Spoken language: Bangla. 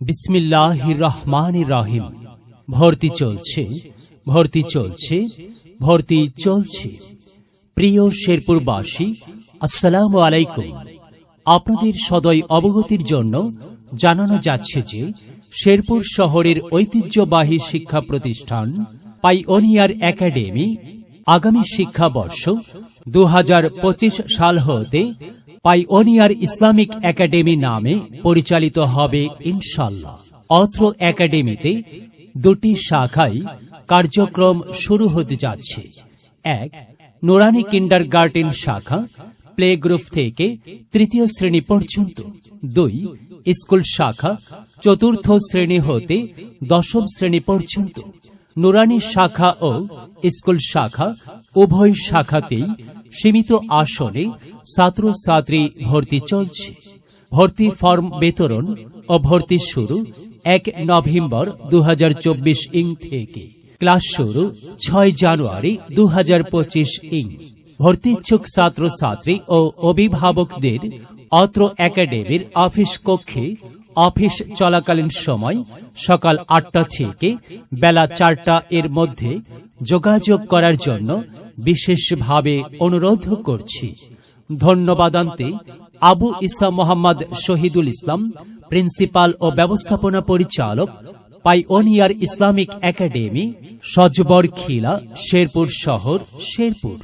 বিসমিল্লাহির রহমানির রহিম। ভর্তি চলছে, ভর্তি চলছে, ভর্তি চলছে। প্রিয় শেরপুরবাসী, আসসালামু আলাইকুম। আপনাদের সদয় অবগতির জন্য জানানো যাচ্ছে যে শেরপুর শহরের ঐতিহ্যবাহী শিক্ষা প্রতিষ্ঠান পাইওনিয়ার একাডেমি আগামী শিক্ষাবর্ষ 2025 সাল হতে পাইওনিয়ার ইসলামিক একাডেমি নামে পরিচালিত হবে ইনশাআল্লাহ। অত্র একাডেমিতে দুটি শাখায় কার্যক্রম শুরু হতে যাচ্ছে। এক, নুরানি কিন্ডারগার্টেন শাখা, প্লে গ্রুপ থেকে তৃতীয় শ্রেণী পর্যন্ত। দুই, স্কুল শাখা, চতুর্থ শ্রেণী হতে দশম শ্রেণী পর্যন্ত। নুরানি শাখা ও স্কুল শাখা উভয় শাখাতেই সীমিত আসনে ছাত্রছাত্রী ভর্তি চলছে। ভর্তি ফর্ম বিতরণ ও ভর্তি শুরু 1 নভেম্বর 2024 থেকে। ক্লাস শুরু 6 জানুয়ারি 2025 ভর্তিচ্ছুক ছাত্রছাত্রী ও অভিভাবকদের অত্র একাডেমির অফিস কক্ষে অফিস চলাকালীন সময় সকাল 8টা থেকে বেলা 4টা এর মধ্যে যোগাযোগ করার জন্য বিশেষভাবে অনুরোধ করছি। ধন্যবাদান্তে আবু ইসা মোহাম্মদ শহীদুল ইসলাম, প্রিন্সিপাল ও ব্যবস্থাপনা পরিচালক, পাইওনিয়ার ইসলামিক একাডেমি, সজবর খিলা, শেরপুর শহর, শেরপুর।